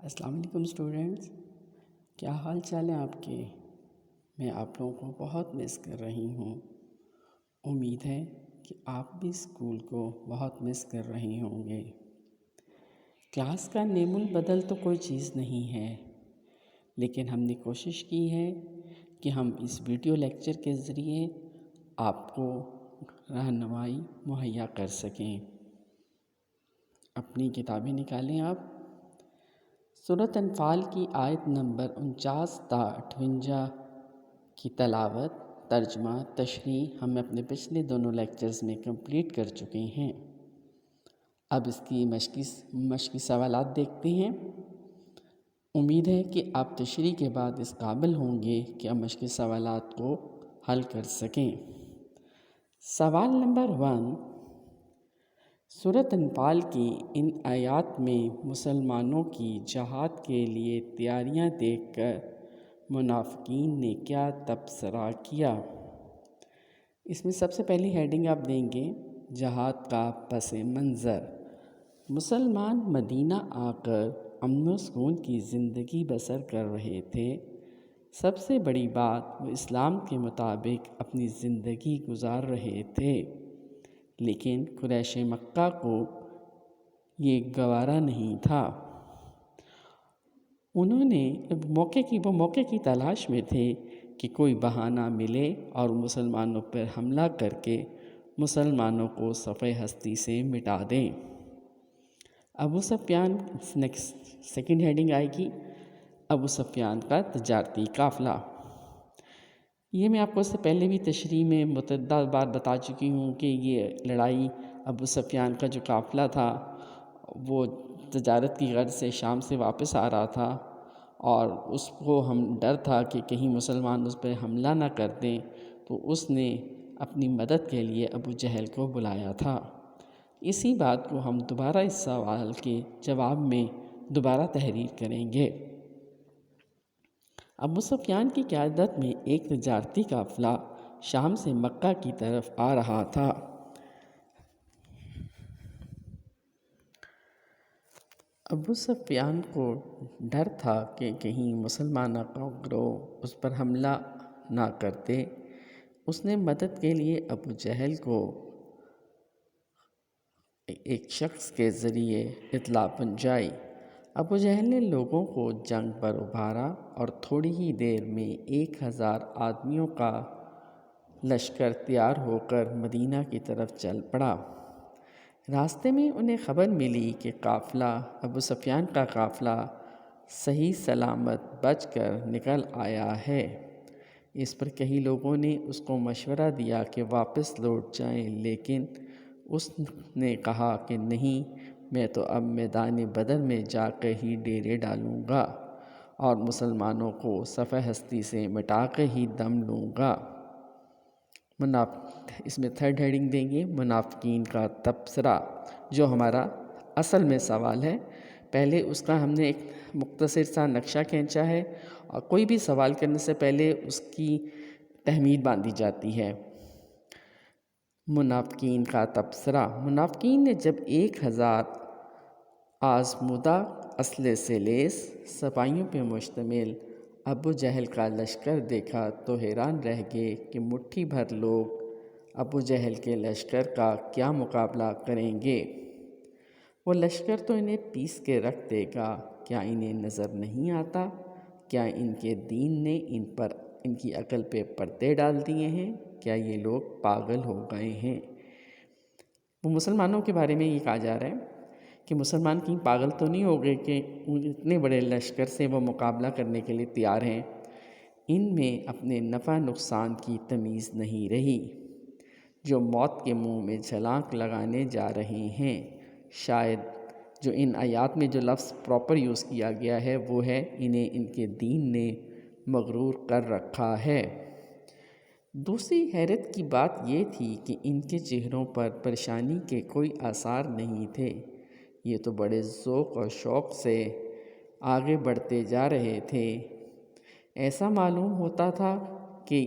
السلام علیکم اسٹوڈنٹس، کیا حال چال ہے آپ کے؟ میں آپ لوگوں کو بہت مس کر رہی ہوں۔ امید ہے کہ آپ بھی اسکول کو بہت مس کر رہے ہوں گے۔ کلاس کا نیم البدل تو کوئی چیز نہیں ہے، لیکن ہم نے کوشش کی ہے کہ ہم اس ویڈیو لیکچر کے ذریعے آپ کو رہنمائی مہیا کر سکیں۔ اپنی کتابیں نکالیں آپ۔ سورۃ انفال کی آیت نمبر 49 تا 58 کی تلاوت، ترجمہ، تشریح ہم اپنے پچھلے دونوں لیکچرز میں کمپلیٹ کر چکے ہیں۔ اب اس کی مشقی سوالات دیکھتے ہیں۔ امید ہے کہ آپ تشریح کے بعد اس قابل ہوں گے کہ آپ مشقی سوالات کو حل کر سکیں۔ سوال نمبر 1، سورۃ انفال کی ان آیات میں مسلمانوں کی جہاد کے لیے تیاریاں دیکھ کر منافقین نے کیا تبصرہ کیا؟ اس میں سب سے پہلی ہیڈنگ آپ دیں گے جہاد کا پس منظر۔ مسلمان مدینہ آ کر امن و سکون کی زندگی بسر کر رہے تھے۔ سب سے بڑی بات، وہ اسلام کے مطابق اپنی زندگی گزار رہے تھے، لیکن قریش مکہ کو یہ گوارا نہیں تھا۔ انہوں نے موقع کی تلاش میں تھے کہ کوئی بہانہ ملے اور مسلمانوں پر حملہ کر کے مسلمانوں کو صفحہ ہستی سے مٹا دیں۔ ابو سفیان، سیکنڈ ہیڈنگ آئے گی ابو سفیان کا تجارتی قافلہ۔ یہ میں آپ کو اس سے پہلے بھی تشریح میں متعدد بار بتا چکی ہوں کہ یہ لڑائی ابو سفیان کا جو قافلہ تھا وہ تجارت کی غرض سے شام سے واپس آ رہا تھا، اور اس کو ڈر تھا کہ کہیں مسلمان اس پہ حملہ نہ کر دیں، تو اس نے اپنی مدد کے لیے ابو جہل کو بلایا تھا۔ اسی بات کو ہم دوبارہ اس سوال کے جواب میں دوبارہ تحریر کریں گے۔ ابو سفیان کی قیادت میں ایک تجارتی قافلہ شام سے مکہ کی طرف آ رہا تھا۔ ابو سفیان کو ڈر تھا کہ کہیں مسلمانوں کا گروہ اس پر حملہ نہ کرتے۔ اس نے مدد کے لیے ابو جہل کو ایک شخص کے ذریعے اطلاع پہنچائی۔ ابو جہل نے لوگوں کو جنگ پر ابھارا اور تھوڑی ہی دیر میں 1000 آدمیوں کا لشکر تیار ہو کر مدینہ کی طرف چل پڑا۔ راستے میں انہیں خبر ملی کہ ابو سفیان کا قافلہ صحیح سلامت بچ کر نکل آیا ہے۔ اس پر کئی لوگوں نے اس کو مشورہ دیا کہ واپس لوٹ جائیں، لیکن اس نے کہا کہ نہیں، میں تو اب میدان بدر میں جا کر ہی ڈیرے ڈالوں گا اور مسلمانوں کو صفحہ ہستی سے مٹا کر ہی دم لوں گا۔ اس میں تھرڈ ہیڈنگ دیں گے منافقین کا تبصرہ، جو ہمارا اصل میں سوال ہے۔ پہلے اس کا ہم نے ایک مختصر سا نقشہ کھینچا ہے، اور کوئی بھی سوال کرنے سے پہلے اس کی تہمید باندھی جاتی ہے۔ منافقین کا تبصرہ۔ منافقین نے جب 1000 آزمودہ اسلحے سے لیس سپاہیوں پہ مشتمل ابو جہل کا لشکر دیکھا تو حیران رہ گئے کہ مٹھی بھر لوگ ابو جہل کے لشکر کا کیا مقابلہ کریں گے۔ وہ لشکر تو انہیں پیس کے رکھ دے گا، کیا انہیں نظر نہیں آتا؟ کیا ان کے دین نے ان کی عقل پہ پردے ڈال دیے ہیں؟ کیا یہ لوگ پاگل ہو گئے ہیں؟ وہ مسلمانوں کے بارے میں یہ کہا جا رہا ہے کہ مسلمان کہیں پاگل تو نہیں ہو گئے کہ اتنے بڑے لشکر سے وہ مقابلہ کرنے کے لیے تیار ہیں۔ ان میں اپنے نفع نقصان کی تمیز نہیں رہی، جو موت کے منہ میں چھلانگ لگانے جا رہے ہیں۔ شاید جو ان آیات میں جو لفظ پراپر یوز کیا گیا ہے وہ ہے انہیں ان کے دین نے مغرور کر رکھا ہے۔ دوسری حیرت کی بات یہ تھی کہ ان کے چہروں پر پریشانی کے کوئی آثار نہیں تھے۔ یہ تو بڑے ذوق اور شوق سے آگے بڑھتے جا رہے تھے۔ ایسا معلوم ہوتا تھا کہ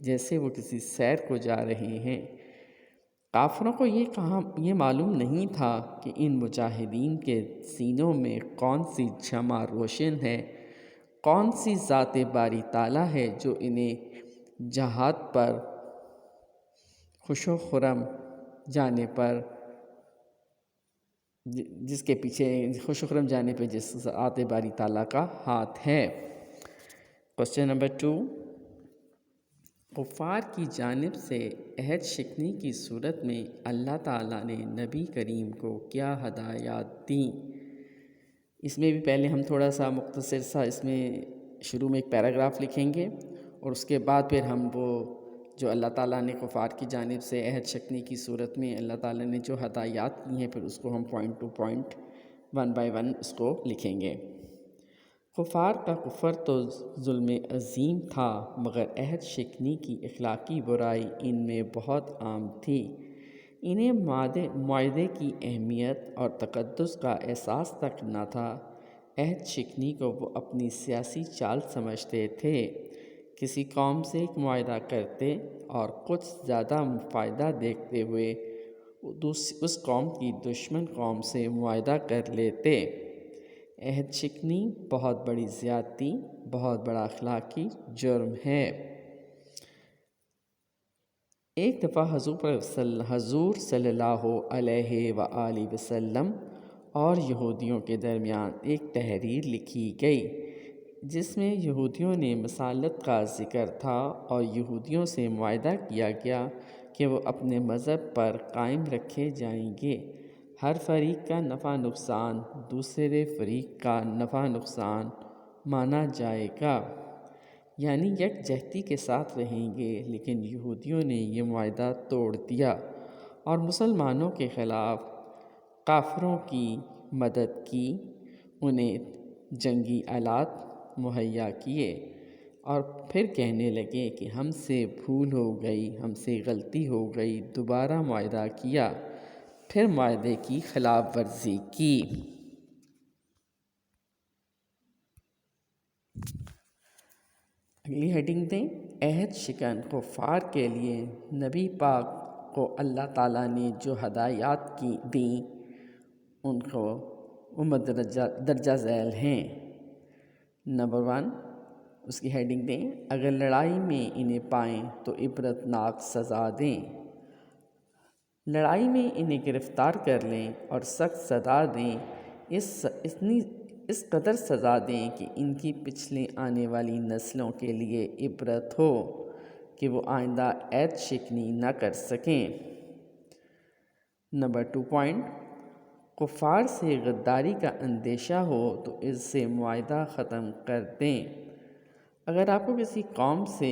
جیسے وہ کسی سیر کو جا رہے ہیں۔ کافروں کو یہ معلوم نہیں تھا کہ ان مجاہدین کے سینوں میں کون سی شمع روشن ہے، کون سی ذات باری تعالیٰ ہے جو انہیں جہاد پر خوش و خرم جانے پر جس کے پیچھے خوش و خرم جانے پہ جس ذات باری تعالیٰ کا ہاتھ ہے۔ کوسچن نمبر 2، کفار کی جانب سے عہد شکنی کی صورت میں اللہ تعالیٰ نے نبی کریم کو کیا ہدایات دیں؟ اس میں بھی پہلے ہم تھوڑا سا مختصر سا اس میں شروع میں ایک پیراگراف لکھیں گے، اور اس کے بعد پھر ہم وہ جو اللہ تعالیٰ نے کفار کی جانب سے عہد شکنی کی صورت میں اللہ تعالیٰ نے جو ہدایات کی ہیں، پھر اس کو ہم پوائنٹ ٹو پوائنٹ 1 بائی 1 اس کو لکھیں گے۔ کفار کا کفر تو ظلم عظیم تھا، مگر عہد شکنی کی اخلاقی برائی ان میں بہت عام تھی۔ انہیں معاہدے کی اہمیت اور تقدس کا احساس تک نہ تھا۔ عہد شکنی کو وہ اپنی سیاسی چال سمجھتے تھے۔ کسی قوم سے ایک معاہدہ کرتے اور کچھ زیادہ فائدہ دیکھتے ہوئے اس قوم کی دشمن قوم سے معاہدہ کر لیتے۔ عہد شکنی بہت بڑی زیادتی، بہت بڑا اخلاقی جرم ہے۔ ایک دفعہ حضور صلی اللہ علیہ وآلہ وسلم اور یہودیوں کے درمیان ایک تحریر لکھی گئی جس میں یہودیوں نے مصالحت کا ذکر تھا، اور یہودیوں سے معاہدہ کیا گیا کہ وہ اپنے مذہب پر قائم رکھے جائیں گے۔ ہر فریق کا نفع نقصان دوسرے فریق کا نفع نقصان مانا جائے گا، یعنی یکجہتی کے ساتھ رہیں گے۔ لیکن یہودیوں نے یہ معاہدہ توڑ دیا اور مسلمانوں کے خلاف کافروں کی مدد کی، انہیں جنگی آلات مہیا کیے، اور پھر کہنے لگے کہ ہم سے بھول ہو گئی، ہم سے غلطی ہو گئی، دوبارہ معاہدہ کیا، پھر معاہدے کی خلاف ورزی کی۔ اگلی ہیڈنگ دیں، عہد شکن کفار کے لیے نبی پاک کو اللہ تعالیٰ نے جو ہدایات دیں ان کو وہ درجہ ذیل ہیں۔ نمبر 1، اس کی ہیڈنگ دیں، اگر لڑائی میں انہیں پائیں تو عبرتناک سزا دیں۔ لڑائی میں انہیں گرفتار کر لیں اور سخت سزا دیں، اس قدر سزا دیں کہ ان کی پچھلے آنے والی نسلوں کے لیے عبرت ہو کہ وہ آئندہ عہد شکنی نہ کر سکیں۔ نمبر 2 پوائنٹ، کفار سے غداری کا اندیشہ ہو تو اس سے معاہدہ ختم کر دیں۔ اگر آپ کو کسی قوم سے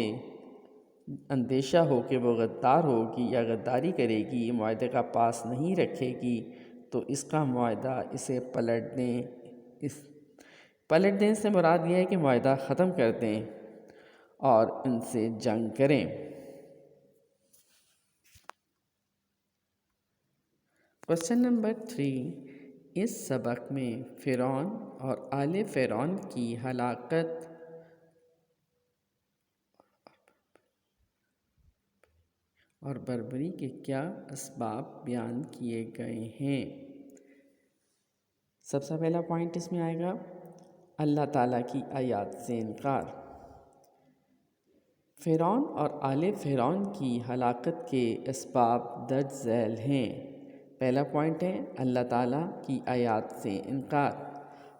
اندیشہ ہو کہ وہ غدار ہوگی یا غداری کرے گی، معاہدے کا پاس نہیں رکھے گی، تو اس کا معاہدہ اسے پلٹ دیں۔ پلٹ دیں سے مراد یہ ہے کہ معاہدہ ختم کر دیں اور ان سے جنگ کریں۔ کوسچن نمبر 3، اس سبق میں فرعون اور آل فرعون کی ہلاکت اور بربری کے کیا اسباب بیان کیے گئے ہیں؟ سب سے پہلا پوائنٹ اس میں آئے گا اللہ تعالیٰ کی آیات سے انکار۔ فرعون اور آل فرعون کی ہلاکت کے اسباب درج ذیل ہیں۔ پہلا پوائنٹ ہے اللہ تعالیٰ کی آیات سے انکار۔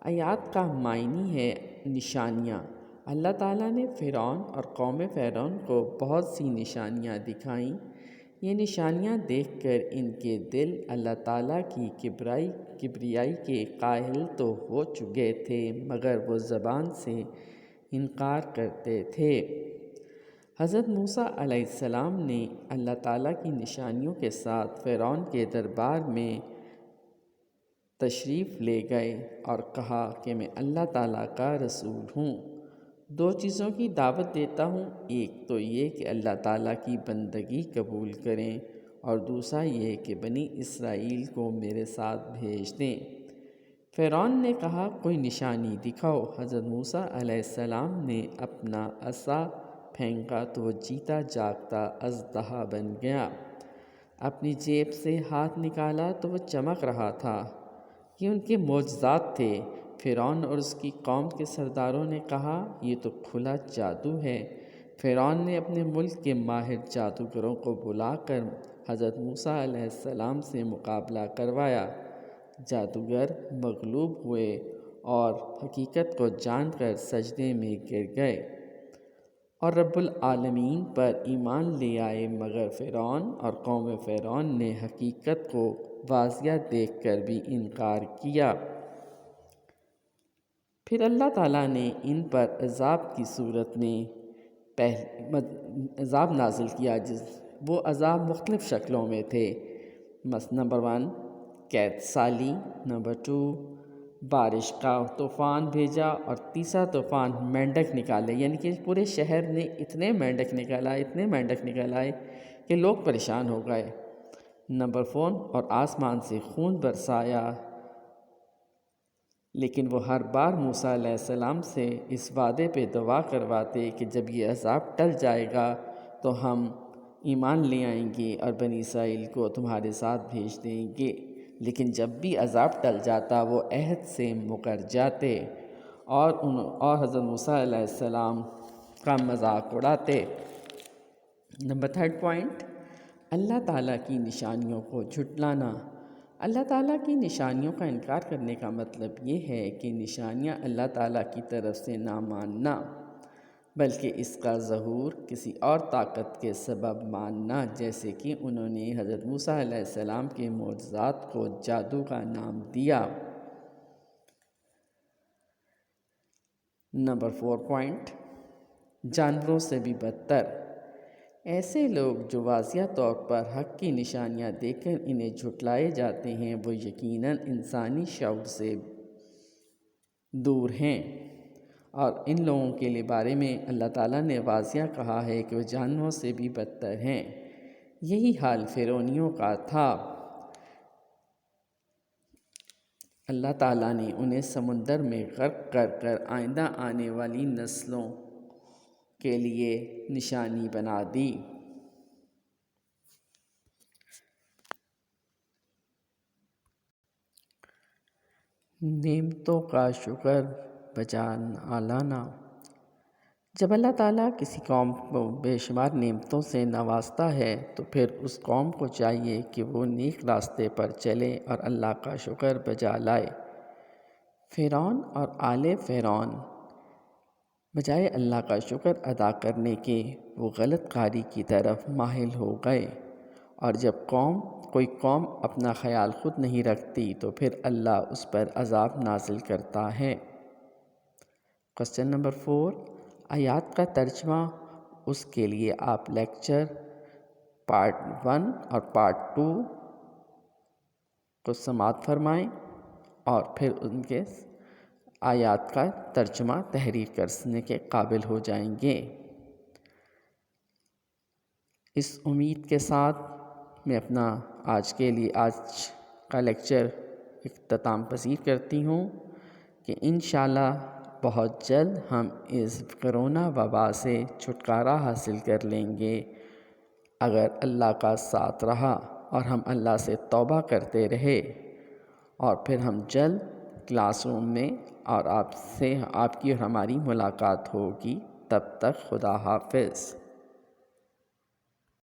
آیات کا معنی ہے نشانیاں۔ اللہ تعالیٰ نے فرعون اور قوم فرعون کو بہت سی نشانیاں دکھائیں۔ یہ نشانیاں دیکھ کر ان کے دل اللہ تعالیٰ کی کبریائی کے قائل تو ہو چکے تھے، مگر وہ زبان سے انکار کرتے تھے۔ حضرت موسیٰ علیہ السلام نے اللہ تعالیٰ کی نشانیوں کے ساتھ فرعون کے دربار میں تشریف لے گئے اور کہا کہ میں اللہ تعالیٰ کا رسول ہوں، 2 چیزوں کی دعوت دیتا ہوں، ایک تو یہ کہ اللہ تعالیٰ کی بندگی قبول کریں، اور دوسرا یہ کہ بنی اسرائیل کو میرے ساتھ بھیج دیں۔ فرعون نے کہا کوئی نشانی دکھاؤ۔ حضرت موسیٰ علیہ السلام نے اپنا عصا پھینکا تو وہ جیتا جاگتا اژدہا بن گیا۔ اپنی جیب سے ہاتھ نکالا تو وہ چمک رہا تھا۔ یہ ان کے معجزات تھے۔ فرعون اور اس کی قوم کے سرداروں نے کہا، یہ تو کھلا جادو ہے۔ فرعون نے اپنے ملک کے ماہر جادوگروں کو بلا کر حضرت موسیٰ علیہ السلام سے مقابلہ کروایا۔ جادوگر مغلوب ہوئے اور حقیقت کو جان کر سجدے میں گر گئے اور رب العالمین پر ایمان لے آئے، مگر فرعون اور قوم فرعون نے حقیقت کو واضح دیکھ کر بھی انکار کیا۔ پھر اللہ تعالیٰ نے ان پر عذاب کی صورت میں عذاب نازل کیا، وہ عذاب مختلف شکلوں میں تھے۔ نمبر 1 قید سالی، نمبر 2 بارش کا طوفان بھیجا، اور تیسرا طوفان مینڈک نکالے، یعنی کہ پورے شہر نے اتنے مینڈک نکال آئے کہ لوگ پریشان ہو گئے۔ نمبر 4 اور آسمان سے خون برسایا، لیکن وہ ہر بار موسیٰ علیہ السلام سے اس وعدے پہ دعا کرواتے کہ جب یہ عذاب ٹل جائے گا تو ہم ایمان لے آئیں گے اور بنی اسرائیل کو تمہارے ساتھ بھیج دیں گے، لیکن جب بھی عذاب ٹل جاتا وہ عہد سے مکر جاتے اور حضرت موسیٰ علیہ السلام کا مذاق اڑاتے۔ نمبر 3 پوائنٹ، اللہ تعالیٰ کی نشانیوں کو جھٹلانا۔ اللہ تعالیٰ کی نشانیوں کا انکار کرنے کا مطلب یہ ہے کہ نشانیاں اللہ تعالیٰ کی طرف سے نہ ماننا، بلکہ اس کا ظہور کسی اور طاقت کے سبب ماننا، جیسے کہ انہوں نے حضرت موسیٰ علیہ السلام کے معجزات کو جادو کا نام دیا۔ نمبر 4 پوائنٹ، جانوروں سے بھی بدتر۔ ایسے لوگ جو واضح طور پر حق کی نشانیاں دیکھ کر انہیں جھٹلائے جاتے ہیں، وہ یقیناً انسانی شعور سے دور ہیں، اور ان لوگوں کے بارے میں اللہ تعالیٰ نے واضح کہا ہے کہ وہ جانوروں سے بھی بدتر ہیں۔ یہی حال فرعونیوں کا تھا۔ اللہ تعالیٰ نے انہیں سمندر میں غرق کر کر آئندہ آنے والی نسلوں کے لیے نشانی بنا دی۔ نعمتوں کا شکر بجا نہ لانا۔ جب اللہ تعالیٰ کسی قوم کو بے شمار نعمتوں سے نوازتا ہے تو پھر اس قوم کو چاہیے کہ وہ نیک راستے پر چلے اور اللہ کا شکر بجا لائے۔ فرعون اور آل فرعون بجائے اللہ کا شکر ادا کرنے کے وہ غلط کاری کی طرف مائل ہو گئے، اور جب کوئی قوم اپنا خیال خود نہیں رکھتی تو پھر اللہ اس پر عذاب نازل کرتا ہے۔ کوسچن نمبر 4، آیات کا ترجمہ۔ اس کے لیے آپ لیکچر پارٹ 1 اور پارٹ 2 کو سماعت فرمائیں اور پھر ان کے آیات کا ترجمہ تحریر کرنے کے قابل ہو جائیں گے۔ اس امید کے ساتھ میں اپنا آج کا لیکچر اختتام پذیر کرتی ہوں کہ انشاءاللہ بہت جلد ہم اس کرونا وبا سے چھٹکارا حاصل کر لیں گے، اگر اللہ کا ساتھ رہا اور ہم اللہ سے توبہ کرتے رہے، اور پھر ہم جلد کلاس روم میں اور آپ کی اور ہماری ملاقات ہوگی۔ تب تک خدا حافظ۔